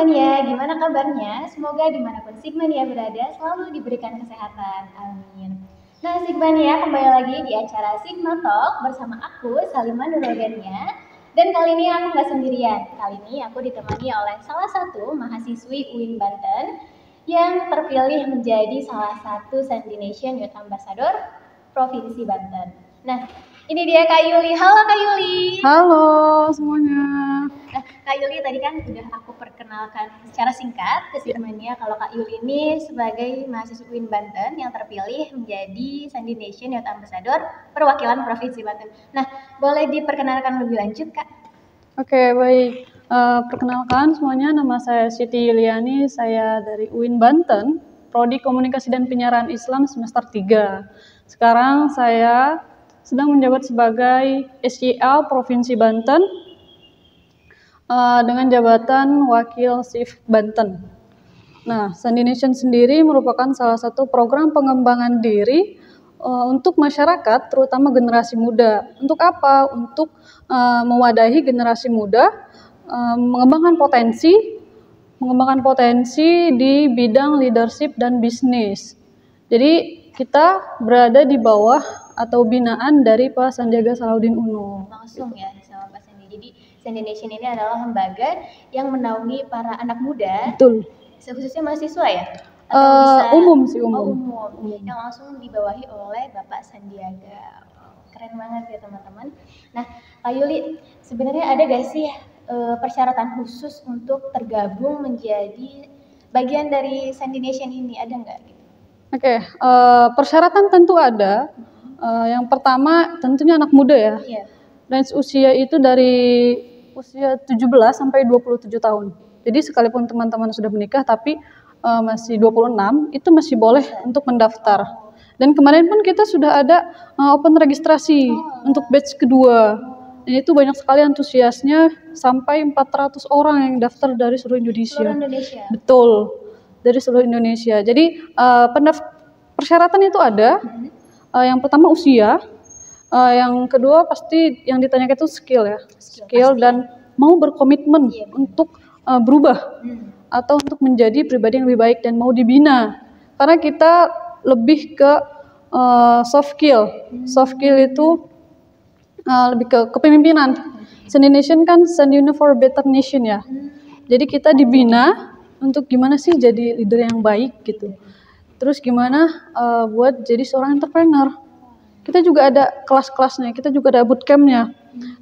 Sigmania, gimana kabarnya? Semoga dimanapun Sigmania berada selalu diberikan kesehatan. Amin. Nah, Sigmania kembali lagi di acara Sigma Talk bersama aku, Salima Nurogania. Dan kali ini aku nggak sendirian. Kali ini aku ditemani oleh salah satu mahasiswi UIN Banten yang terpilih menjadi salah satu Sandination Youth Ambassador Provinsi Banten. Nah, ini dia Kak Yuli. Halo Kak Yuli. Halo semuanya. Nah, Kak Yuli tadi kan udah aku perkenalkan secara singkat ke Sigmania kalau Kak Yuli ini sebagai mahasiswa UIN Banten yang terpilih menjadi Sandination Youth Ambassador perwakilan Provinsi Banten. Nah, boleh diperkenalkan lebih lanjut Kak? Oke, baik. Perkenalkan semuanya, nama saya Siti Yuliani, saya dari UIN Banten, Prodi Komunikasi dan Penyiaran Islam semester 3. Sekarang saya sedang menjabat sebagai SYL Provinsi Banten dengan jabatan Wakil SIF Banten. Nah, Sandination sendiri merupakan salah satu program pengembangan diri untuk masyarakat, terutama generasi muda. Untuk apa? Untuk mewadahi generasi muda, mengembangkan potensi di bidang leadership dan bisnis. Jadi kita berada di bawah atau binaan dari Pak Sandiaga Salahuddin Uno. Langsung ya sama Pak Sandi. Jadi Sandination ini adalah lembaga yang menaungi para anak muda. Betul. Khususnya mahasiswa ya? Umum sih, umum. Yang langsung dibawahi oleh Bapak Sandiaga. Keren banget ya teman-teman. Nah, Kak Yuli, sebenarnya ada gak sih persyaratan khusus untuk tergabung menjadi bagian dari Sandination ini? Ada nggak? Oke, persyaratan tentu ada. Yang pertama tentunya anak muda ya. Iya. Range usia itu dari usia 17 sampai 27 tahun. Jadi sekalipun teman-teman sudah menikah tapi masih 26, itu masih boleh untuk mendaftar. Dan kemarin pun kita sudah ada open registrasi untuk batch kedua. Dan itu banyak sekali antusiasnya, sampai 400 orang yang daftar dari seluruh Indonesia. Seluruh Indonesia. Betul, dari seluruh Indonesia. Jadi persyaratan itu ada. Yang pertama usia, yang kedua pasti yang ditanyakan itu skill ya, skill dan mau berkomitmen untuk berubah atau untuk menjadi pribadi yang lebih baik dan mau dibina. Karena kita lebih ke soft skill. Soft skill itu lebih ke kepemimpinan. Sandination kan Sandination for a Better Nation ya. Jadi kita dibina untuk gimana sih jadi leader yang baik gitu. Terus gimana buat jadi seorang entrepreneur. Kita juga ada kelas-kelasnya, kita juga ada bootcampnya.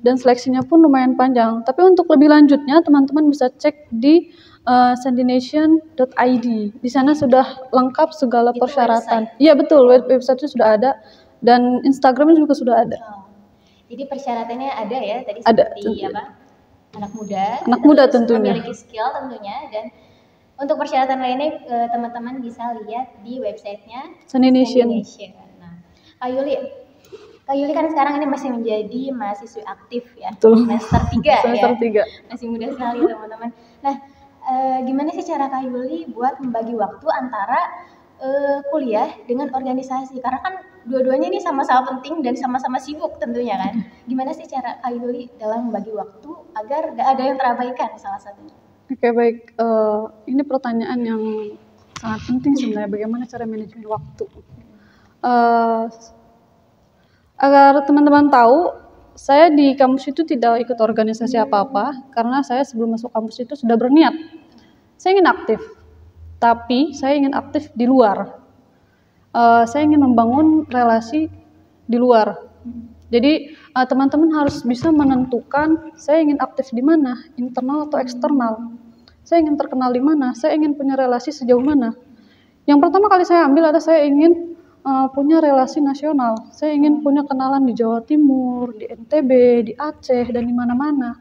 Dan seleksinya pun lumayan panjang. Tapi untuk lebih lanjutnya teman-teman bisa cek di sandination.id. Di sana sudah lengkap segala persyaratan. Iya betul, website-nya sudah ada dan Instagramnya juga sudah ada. Jadi persyaratannya ada ya tadi ada, seperti apa? Anak muda. Anak muda tentunya. Memiliki skill tentunya dan untuk persyaratan lainnya teman-teman bisa lihat di websitenya Sandination. Nah, Kak Yuli kan sekarang ini masih menjadi mahasiswi aktif ya. Betul. Semester 3 Semester 3. Masih muda sekali teman-teman. Nah, gimana sih cara Kak Yuli buat membagi waktu antara kuliah dengan organisasi? Karena kan dua-duanya ini sama-sama penting dan sama-sama sibuk tentunya kan. Gimana sih cara Kak Yuli dalam membagi waktu agar gak ada yang terabaikan salah satunya? Oke, baik. Ini pertanyaan yang sangat penting sebenarnya, bagaimana cara manajemen waktu. Agar teman-teman tahu, saya di kampus itu tidak ikut organisasi apa-apa, karena saya sebelum masuk kampus itu sudah berniat. Saya ingin aktif, tapi saya ingin aktif di luar. Saya ingin membangun relasi di luar. Jadi teman-teman harus bisa menentukan saya ingin aktif di mana, internal atau eksternal. Saya ingin terkenal di mana, saya ingin punya relasi sejauh mana. Yang pertama kali saya ambil adalah saya ingin punya relasi nasional. Saya ingin punya kenalan di Jawa Timur, di NTB, di Aceh, dan di mana-mana.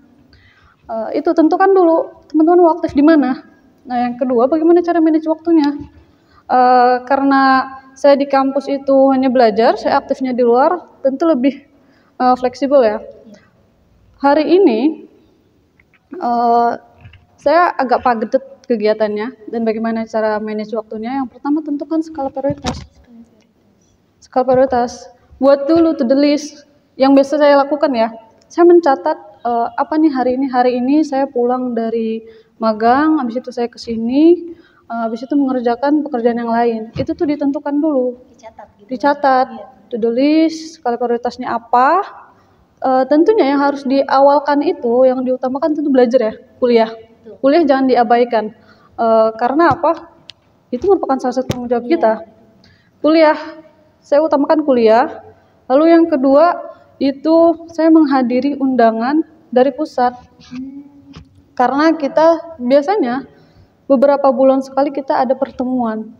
Itu tentukan dulu teman-teman mau aktif di mana. Nah yang kedua, bagaimana cara manage waktunya. Karena saya di kampus itu hanya belajar, saya aktifnya di luar, tentu lebih fleksibel ya. Hari ini saya agak padat kegiatannya dan bagaimana cara manage waktunya. Yang pertama tentukan skala prioritas. Skala prioritas. Buat dulu to the list. Yang biasa saya lakukan ya. Saya mencatat apa nih hari ini. Hari ini saya pulang dari magang, habis itu saya ke sini, habis itu mengerjakan pekerjaan yang lain. Itu tuh ditentukan dulu, Dicatat gitu. dicatat, Iya. to-do list, skala prioritasnya apa. Tentunya yang harus diawalkan itu, yang diutamakan tentu belajar ya, kuliah. Betul. Kuliah jangan diabaikan. Karena apa? Itu merupakan salah satu tanggung jawab kita. Kuliah, saya utamakan kuliah. Lalu yang kedua itu saya menghadiri undangan dari pusat. Karena kita biasanya beberapa bulan sekali kita ada pertemuan.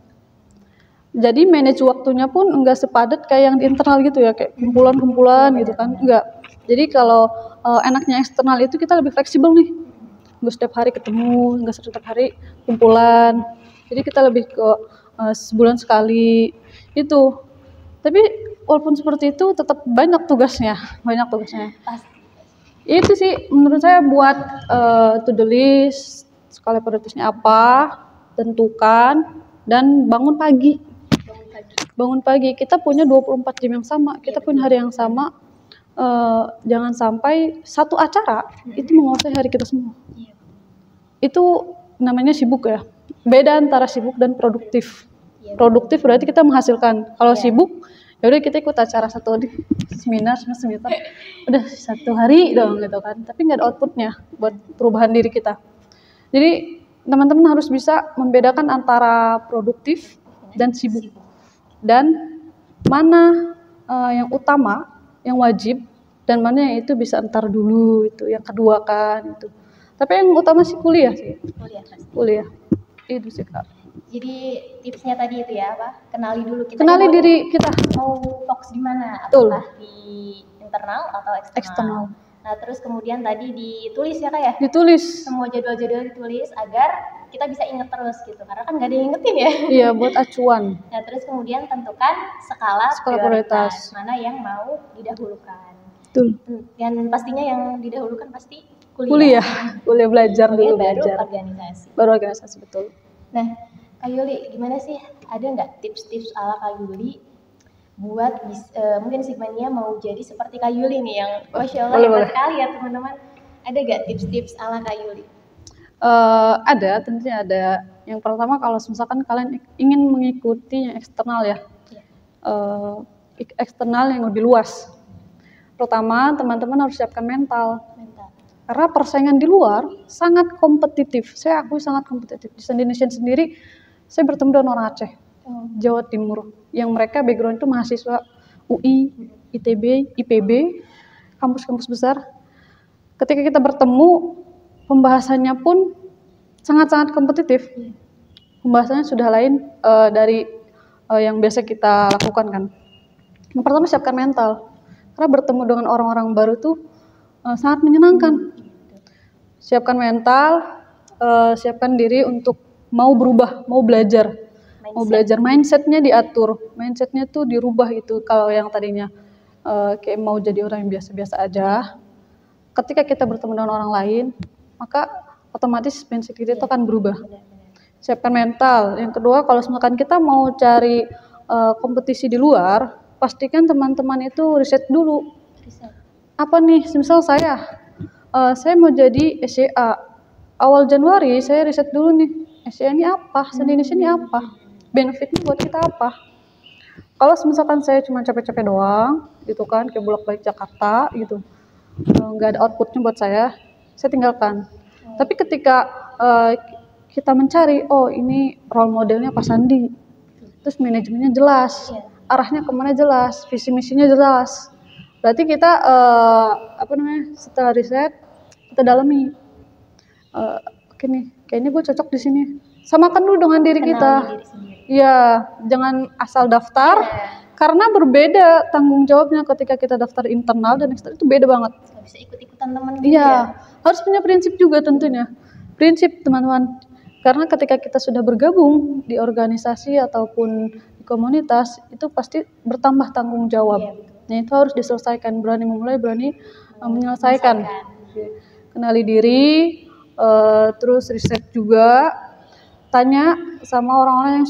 Jadi manage waktunya pun enggak sepadat kayak yang di internal gitu ya, kayak kumpulan-kumpulan gitu kan, enggak. Jadi kalau enaknya eksternal itu kita lebih fleksibel nih. Enggak setiap hari ketemu, enggak setiap hari kumpulan. Jadi kita lebih ke sebulan sekali itu. Tapi walaupun seperti itu tetap banyak tugasnya. Pasti. Itu sih menurut saya buat to-do list, skala prioritasnya apa, tentukan, dan bangun pagi. Bangun pagi, kita punya 24 jam yang sama, kita punya hari yang sama. Jangan sampai satu acara itu menguasai hari kita semua. Itu namanya sibuk ya. Beda antara sibuk dan produktif. Produktif berarti kita menghasilkan. Kalau sibuk, ya udah kita ikut acara satu di seminar, udah satu hari dong gitu kan. Tapi nggak ada outputnya buat perubahan diri kita. Jadi teman-teman harus bisa membedakan antara produktif dan sibuk. Dan mana yang utama, yang wajib, dan mana yang itu bisa entar dulu itu, yang kedua kan itu. Tapi yang utama sih kuliah sih. Kuliah. Itu sih Kak. Jadi tipsnya tadi itu ya, apa? Kenali dulu kita. Kenali diri kita. Mau fokus di mana? Betul. Apakah di internal atau eksternal? Nah, terus kemudian tadi ditulis ya Kak ya? Ditulis. Semua jadwal-jadwal ditulis agar kita bisa ingat terus gitu. Karena kan nggak ada yang ingetin ya. Iya, buat acuan. Nah, terus kemudian tentukan skala prioritas. Mana yang mau didahulukan. Betul. Dan pastinya yang didahulukan pasti kuliah. Kuliah belajar dulu, baru belajar. organisasi. Baru organisasi, betul. Nah, Kak Yuli, gimana sih? Ada nggak tips-tips ala Kak Yuli buat mungkin Sigmania mau jadi seperti Kak Yuli nih yang Masya Allah hebat sekali ya teman-teman. Ada nggak tips-tips ala Kak Yuli? Ada, tentunya ada. Yang pertama kalau misalkan kalian ingin mengikuti yang eksternal ya, eksternal yang lebih luas. Pertama, teman-teman harus siapkan mental. Karena persaingan di luar sangat kompetitif. Saya akui sangat kompetitif. Di Indonesia sendiri, saya bertemu dengan orang Aceh, Jawa Timur, yang mereka background itu mahasiswa UI, ITB, IPB, kampus-kampus besar. Ketika kita bertemu, pembahasannya pun sangat-sangat kompetitif. Pembahasannya sudah lain dari yang biasa kita lakukan kan. Yang pertama siapkan mental. Karena bertemu dengan orang-orang baru tuh sangat menyenangkan. Siapkan mental, siapkan diri untuk mau berubah, mau belajar. Mau belajar, mindsetnya diatur. Mindsetnya tuh dirubah itu. Kalau yang tadinya kayak mau jadi orang yang biasa-biasa aja, ketika kita bertemu dengan orang lain, maka otomatis mindset kita itu akan berubah. Siapkan mental. Yang kedua, kalau misalkan kita mau cari kompetisi di luar, pastikan teman-teman itu riset dulu. Apa nih, misal saya mau jadi SCA. Awal Januari saya riset dulu nih, SCA ini apa, seni Indonesia ini apa, benefitnya buat kita apa. Kalau misalkan saya cuma capek-capek doang, gitu kan, kayak bolak-balik Jakarta gitu, nggak ada outputnya buat saya tinggalkan. Tapi ketika kita mencari, oh ini role modelnya Pak Sandi, terus manajemennya jelas, arahnya kemana jelas, visi misinya jelas, berarti kita setelah riset kita dalami, oke nih, kayaknya gue cocok di sini. Samakan dulu dengan diri kita. Iya, jangan asal daftar. Karena berbeda tanggung jawabnya ketika kita daftar internal dan eksternal itu beda banget. Nggak bisa ikut-ikutan teman gitu ya. Harus punya prinsip juga tentunya. Prinsip teman-teman. Karena ketika kita sudah bergabung di organisasi ataupun di komunitas, itu pasti bertambah tanggung jawab. Nah itu harus diselesaikan. Berani memulai, berani menyelesaikan. Kenali diri, terus riset juga. Tanya sama orang-orang yang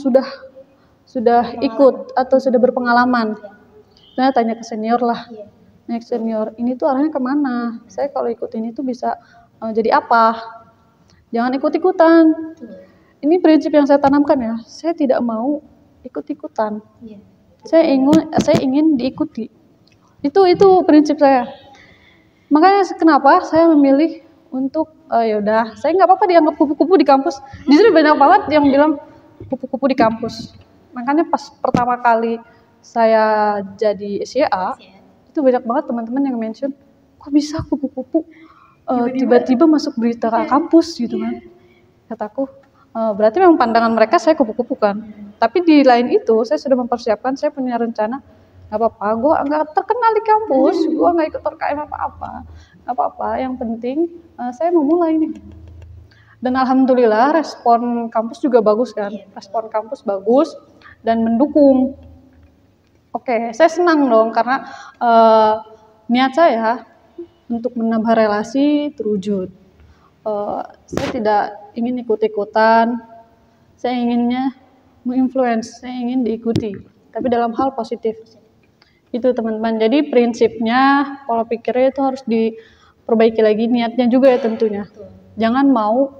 sudah ikut atau sudah berpengalaman. Nah, tanya ke senior lah. Tanya ke senior, ini tuh arahnya kemana? Saya kalau ikut ini tuh bisa jadi apa? jangan ikut-ikutan. Betul. Ini prinsip yang saya tanamkan ya. Saya tidak mau ikut-ikutan. Iya. Saya ingin diikuti. Itu prinsip saya. Makanya kenapa saya memilih untuk ya udah, saya nggak apa-apa dianggap kupu-kupu di kampus. Justru banyak banget yang bilang kupu-kupu di kampus. Makanya pas pertama kali saya jadi SYA, itu banyak banget teman-teman yang mention, kok bisa kupu-kupu tiba-tiba masuk berita kampus gitu kan. Kataku, berarti memang pandangan mereka saya kupu-kupu kan. Tapi di lain itu saya sudah mempersiapkan, saya punya rencana, nggak apa-apa, gue nggak terkenal di kampus, gue nggak ikut RKM apa-apa, nggak apa-apa. Yang penting saya mau mulai nih. Dan alhamdulillah respon kampus juga bagus kan, respon kampus bagus dan mendukung. Oke, saya senang dong karena niat saya untuk menambah relasi terwujud. Saya tidak ingin ikut-ikutan, saya inginnya menginfluence, saya ingin diikuti, tapi dalam hal positif. Itu teman-teman, jadi prinsipnya, pola pikirnya itu harus diperbaiki lagi, niatnya juga ya tentunya. Jangan mau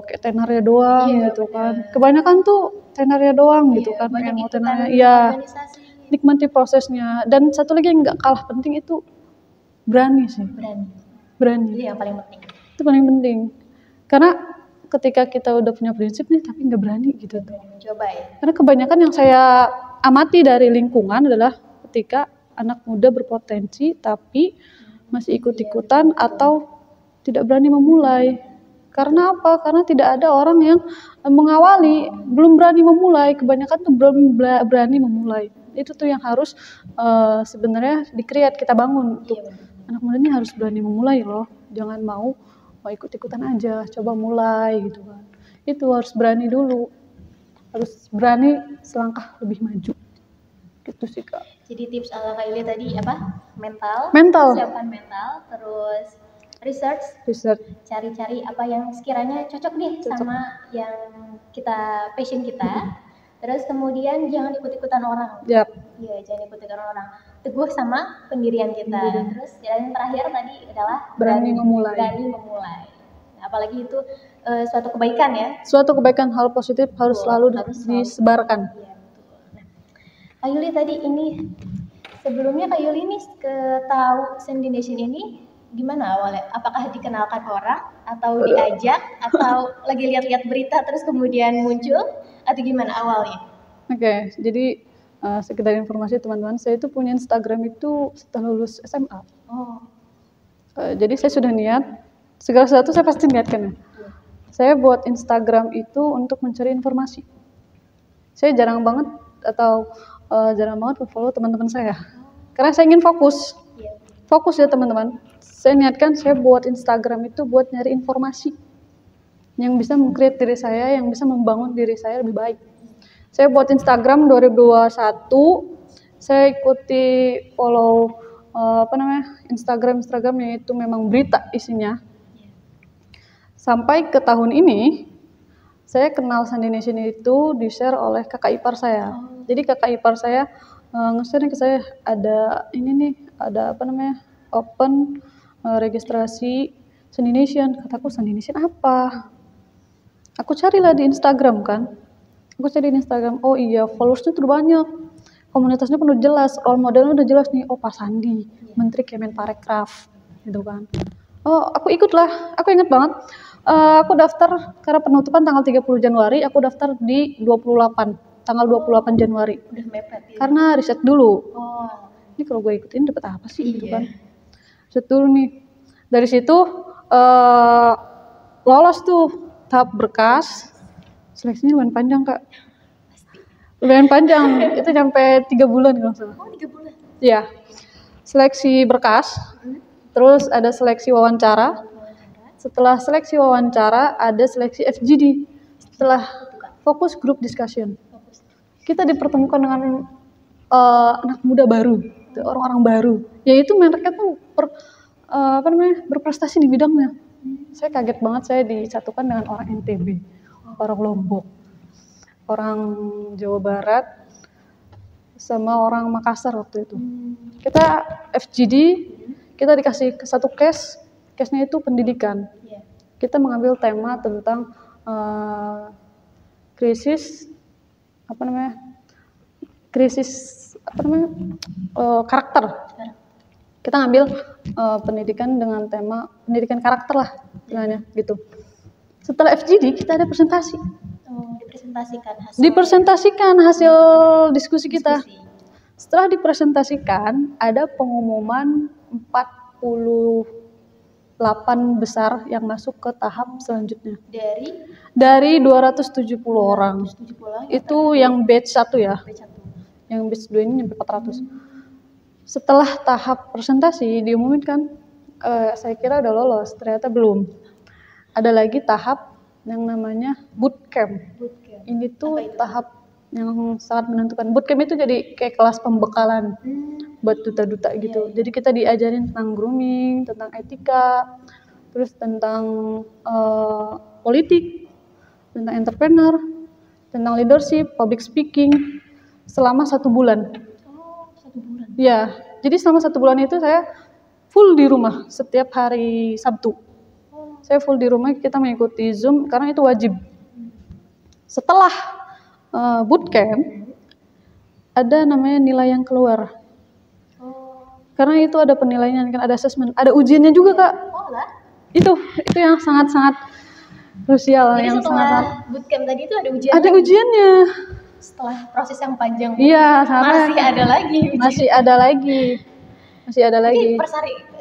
kayak tenaria doang gitu kan. Kebanyakan tuh tenaria doang gitu kan, pengen mau tenaria. Iya, nikmati prosesnya. Dan satu lagi yang nggak kalah penting itu berani sih. Berani. Itu yang paling penting. Itu paling penting. Karena ketika kita udah punya prinsip nih tapi nggak berani gitu. Mencoba ya. Karena kebanyakan yang saya amati dari lingkungan adalah ketika anak muda berpotensi tapi masih ikut-ikutan atau tidak berani memulai. Karena apa? Karena tidak ada orang yang mengawali, belum berani memulai. Kebanyakan tuh belum berani memulai. Itu tuh yang harus sebenarnya di-create, kita bangun untuk anak muda ini harus berani memulai loh. Jangan mau ikut-ikutan aja, coba mulai gitu kan. Itu harus berani dulu. Harus berani selangkah lebih maju. Gitu sih Kak. Jadi tips ala Kak Yuli tadi apa? Mental. Siapkan mental, terus research. Cari-cari apa yang sekiranya cocok nih sama yang kita passion kita. Terus kemudian jangan ikut-ikutan orang. Iya, jangan ikut-ikutan orang. Teguh sama pendirian kita. Terus yang terakhir tadi adalah berani memulai. Nah, apalagi itu suatu kebaikan ya. Suatu kebaikan, hal positif harus selalu disebarkan. Iya, betul. Nah, Kak Yuli tadi ini sebelumnya Kak Yuli ini tahu Sandi Nation ini gimana awalnya? Apakah dikenalkan orang atau diajak atau lagi lihat-lihat berita terus kemudian muncul atau gimana awalnya? Oke, jadi sekedar informasi teman-teman, saya itu punya Instagram itu setelah lulus SMA. Jadi saya sudah niat, segala sesuatu saya pasti niatkan ya. Saya buat Instagram itu untuk mencari informasi. Saya jarang banget follow teman-teman saya. Karena saya ingin fokus. Fokus ya teman-teman. Saya niatkan saya buat Instagram itu buat nyari informasi yang bisa meng-create diri saya, yang bisa membangun diri saya lebih baik. Saya buat Instagram 2021, saya ikuti follow Instagramnya itu memang berita isinya. Sampai ke tahun ini, saya kenal Sandi Nation itu di-share oleh kakak ipar saya. Jadi kakak ipar saya nge-share ke saya, ada open registrasi Sandi Nation. Kataku, Sandi Nation apa? Aku carilah di Instagram kan. Aku cari di Instagram, oh iya followersnya tuh banyak. Komunitasnya penuh jelas, role modelnya udah jelas nih. Oh Pak Sandi, Menteri Kemenparekraf gitu kan. Oh aku ikutlah, aku inget banget. Aku daftar karena penutupan tanggal 30 Januari, aku daftar di tanggal 28 Januari. Udah mepet ya? Karena riset dulu. Ini kalau gue ikutin dapat apa sih gitu kan. Riset dulu nih. Dari situ lolos tuh tahap berkas. Seleksinya lumayan panjang Kak. Lumayan panjang, itu sampai 3 bulan kalau salah. 3 bulan? Iya. Seleksi berkas, terus ada seleksi wawancara. Setelah seleksi wawancara, ada seleksi FGD. Setelah fokus group discussion. Kita dipertemukan dengan anak muda baru, orang-orang baru. Yaitu mereka tuh berprestasi di bidangnya. Saya kaget banget saya disatukan dengan orang NTB, orang Lombok, orang Jawa Barat, sama orang Makassar waktu itu. Kita FGD, kita dikasih satu case-nya itu pendidikan. kita mengambil tema tentang krisis karakter. Kita ngambil pendidikan dengan tema pendidikan karakter lah istilahnya gitu. Setelah FGD kita ada presentasi. Dipresentasikan hasil diskusi kita. Setelah dipresentasikan ada pengumuman 48 besar yang masuk ke tahap selanjutnya. Dari 270 orang. Itu yang batch 1 ya. Yang batch 2 ini sampai 400. Setelah tahap presentasi diumumkan, saya kira udah lolos, ternyata belum. Ada lagi tahap yang namanya bootcamp. Ini tuh tahap yang sangat menentukan. Bootcamp itu jadi kayak kelas pembekalan buat duta-duta gitu. Jadi kita diajarin tentang grooming, tentang etika, terus tentang politik, tentang entrepreneur, tentang leadership, public speaking selama 1 bulan. Ya, jadi selama 1 bulan itu saya full di rumah setiap hari Sabtu. Saya full di rumah, kita mengikuti Zoom karena itu wajib. Setelah bootcamp, ada namanya nilai yang keluar. Karena itu ada penilaian, kan ada assessment, ada ujiannya juga Kak. Itu yang sangat-sangat krusial. Jadi yang setelah bootcamp tadi itu ada ujian. Ada ujiannya. Setelah proses yang panjang. Iya, masih ada lagi ujian. Masih ada lagi.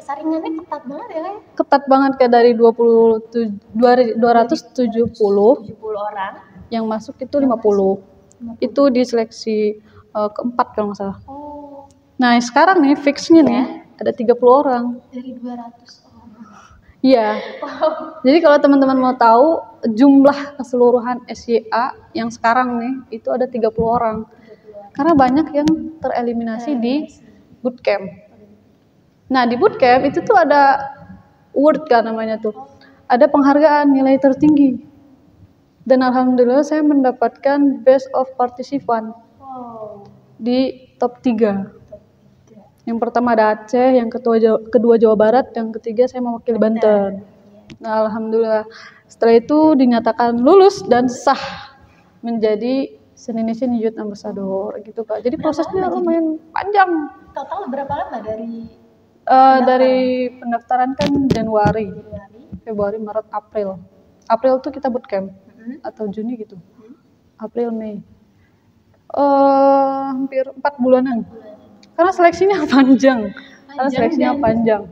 Saringannya ketat banget ya, Kak? Ketat banget, kayak dari 270 orang. Yang masuk itu 50. Itu di seleksi keempat kalau nggak salah. Nah, sekarang nih fixnya nih ada 30 orang. Dari 200 orang. Iya. Jadi kalau teman-teman mau tahu jumlah keseluruhan SYA yang sekarang nih itu ada 30 orang. Karena banyak yang tereliminasi di bootcamp. Nah, di bootcamp itu tuh ada award kan namanya tuh. Ada penghargaan nilai tertinggi. Dan alhamdulillah saya mendapatkan best of participant. Di top 3. Yang pertama ada Aceh, yang kedua Jawa Barat, yang ketiga saya mewakili Banten. Nah, alhamdulillah setelah itu dinyatakan lulus dan sah menjadi Indonesian Youth Ambassador gitu Kak. Jadi prosesnya lumayan panjang. Total berapa lama dari pendaftaran kan Januari, Februari, Maret, April. April tuh kita bootcamp atau Juni gitu. April, Mei. Hampir 4 bulanan. Karena seleksinya panjang.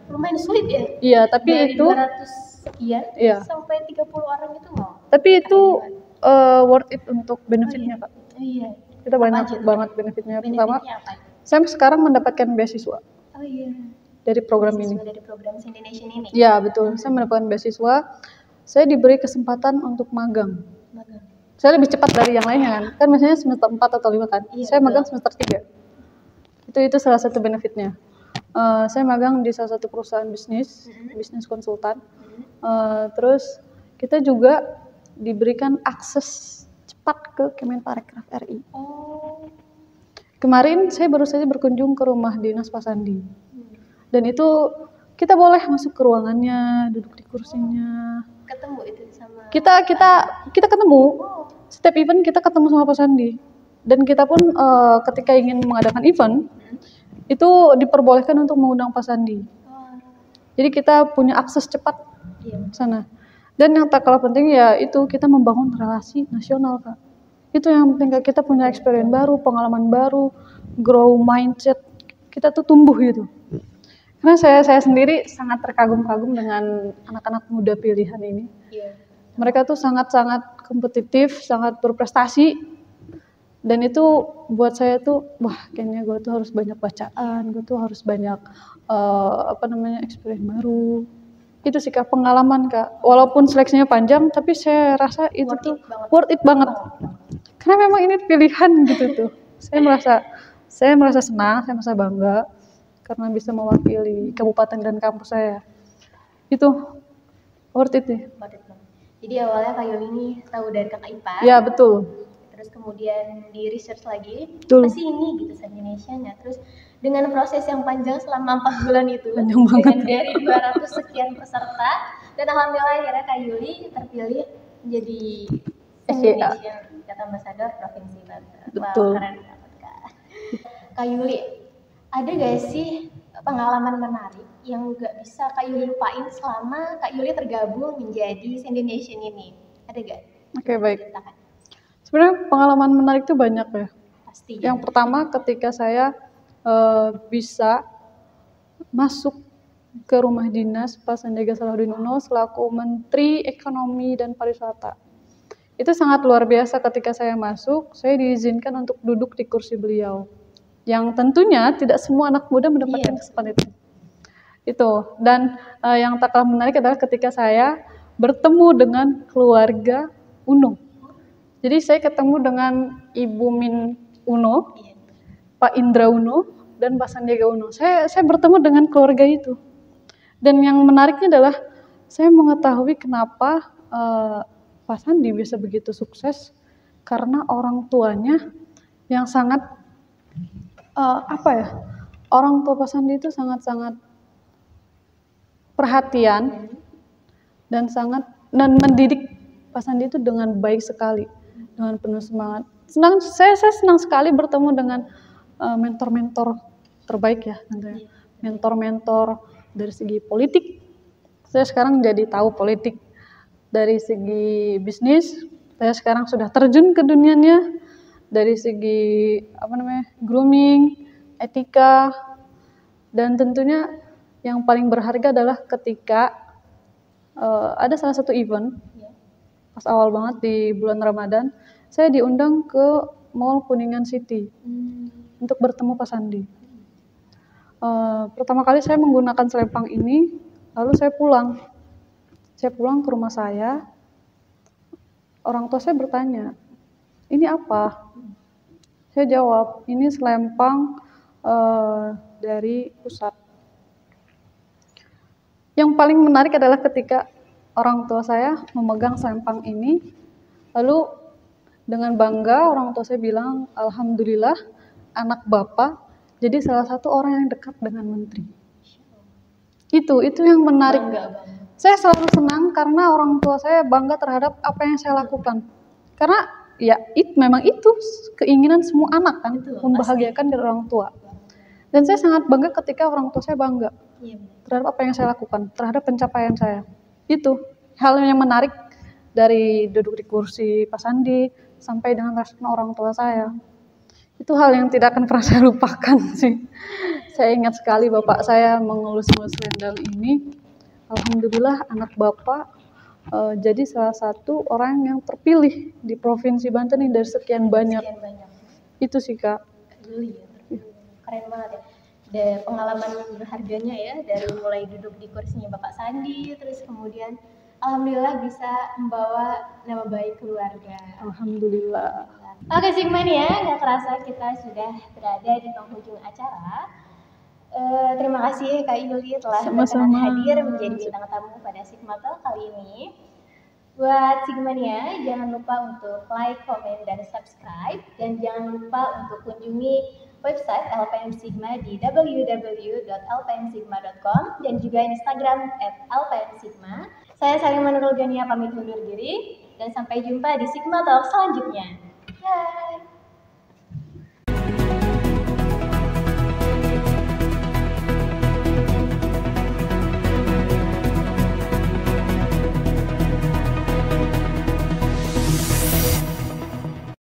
Lumayan sulit ya? Iya, tapi dari itu 200 sekian sampai 30 orang itu mau. Tapi itu worth it untuk benefitnya Kak. Iya. Kita banyak banget benefitnya. Pertama, saya sekarang mendapatkan beasiswa. Dari program ini. Dari program Indonesian ini. Ya, betul. Saya mendapatkan beasiswa. Saya diberi kesempatan untuk magang. Saya lebih cepat dari yang lainnya kan. Kan biasanya semester 4 atau 5 kan. Saya magang semester 3. Itu salah satu benefitnya. Saya magang di salah satu perusahaan bisnis konsultan. Terus kita juga diberikan akses cepat ke Kemenparekraf RI. Kemarin saya baru saja berkunjung ke rumah dinas Pak Sandi. Dan itu kita boleh masuk ke ruangannya, duduk di kursinya. Ketemu itu sama. Kita ketemu. Setiap event kita ketemu sama Pak Sandi. Dan kita pun ketika ingin mengadakan event itu diperbolehkan untuk mengundang Pak Sandi. Jadi kita punya akses cepat sana. Dan yang tak kalah penting ya itu kita membangun relasi nasional Kak. Itu yang penting Kak, kita punya experience baru, pengalaman baru, grow mindset. Kita tuh tumbuh gitu. Karena saya sendiri sangat terkagum-kagum dengan anak-anak muda pilihan ini. Mereka tuh sangat-sangat kompetitif, sangat berprestasi. Dan itu buat saya tuh, wah kayaknya gue tuh harus banyak bacaan, gue tuh harus banyak experience baru. Itu sih Kak, pengalaman Kak. Walaupun seleksinya panjang, tapi saya rasa itu tuh worth it banget. Karena memang ini pilihan gitu tuh. Saya merasa senang, saya merasa bangga karena bisa mewakili kabupaten dan kampus saya. Itu worth it nih. Jadi awalnya Kak Yoli ini tahu dari kakak ipar. Ya betul. Terus kemudian di research lagi, betul. Apa sih ini gitu Indonesianya. Terus dengan proses yang panjang selama 4 bulan itu, Panjang banget. dengan dari 200 sekian peserta, dan alhamdulillah akhirnya Kak Yuli terpilih menjadi Indonesian Youth Ambassador Provinsi Banten. Betul. Wow, keren banget Kak. Kak Yuli, ada gak sih pengalaman menarik yang gak bisa Kak Yuli lupain selama Kak Yuli tergabung menjadi Indonesian ini? Ada gak? Oke, baik. Ceritakan. Sebenarnya pengalaman menarik itu banyak ya. Pasti. Yang pertama ketika saya bisa masuk ke rumah dinas Pak Sandiaga Salahuddin Uno selaku Menteri Ekonomi dan Pariwisata. Itu sangat luar biasa ketika saya masuk, saya diizinkan untuk duduk di kursi beliau. Yang tentunya tidak semua anak muda mendapatkan kesempatan itu. Dan yang tak kalah menarik adalah ketika saya bertemu dengan keluarga Uno. Jadi saya ketemu dengan Ibu Min Uno, Pak Indra Uno, dan Pak Sandiaga Uno. Saya bertemu dengan keluarga itu. Dan yang menariknya adalah saya mengetahui kenapa Pak Sandi bisa begitu sukses, karena orang tuanya yang sangat orang tua Pak Sandi itu sangat-sangat perhatian dan mendidik Pak Sandi itu dengan baik sekali, dengan penuh semangat. Saya senang sekali bertemu dengan mentor-mentor terbaik ya, tentunya. Mentor-mentor dari segi politik. Saya sekarang jadi tahu politik. Dari segi bisnis, saya sekarang sudah terjun ke dunianya. Dari segi grooming, etika, dan tentunya yang paling berharga adalah ketika ada salah satu event pas awal banget di bulan Ramadan, saya diundang ke Mall Kuningan City untuk bertemu Pak Sandi. Pertama kali saya menggunakan selempang ini, lalu saya pulang. Saya pulang ke rumah saya, orang tua saya bertanya, ini apa? Saya jawab, ini selempang dari pusat. Yang paling menarik adalah ketika orang tua saya memegang selempang ini, lalu dengan bangga orang tua saya bilang, alhamdulillah anak bapak jadi salah satu orang yang dekat dengan menteri. Itu yang menarik. Saya selalu senang karena orang tua saya bangga terhadap apa yang saya lakukan. Karena ya memang itu keinginan semua anak kan, membahagiakan dari orang tua. Dan saya sangat bangga ketika orang tua saya bangga terhadap apa yang saya lakukan, terhadap pencapaian saya. Itu hal yang menarik dari duduk di kursi Pak Sandi sampai dengan respon orang tua saya. Itu hal yang tidak akan pernah saya lupakan sih. Saya ingat sekali bapak saya mengelus-ngelus selendang ini. Alhamdulillah anak bapak jadi salah satu orang yang terpilih di Provinsi Banten ini dari sekian banyak. Itu sih Kak. Keren banget ya. Dan pengalaman berharganya ya, dari mulai duduk di kursinya Bapak Sandi, terus kemudian alhamdulillah bisa membawa nama baik keluarga. Alhamdulillah. Oke Sigmania, nggak terasa kita sudah berada di penghujung acara. Terima kasih Kak Yuli telah berkenan hadir menjadi bintang tamu pada Sigma Talk kali ini. Buat Sigmania, jangan lupa untuk like, komen, dan subscribe. Dan jangan lupa untuk kunjungi website LPM Sigma di www.lpmsigma.com dan juga Instagram @lpmsigma. Saya Salimah Nurul Gania pamit undur diri dan sampai jumpa di Sigma Talk selanjutnya.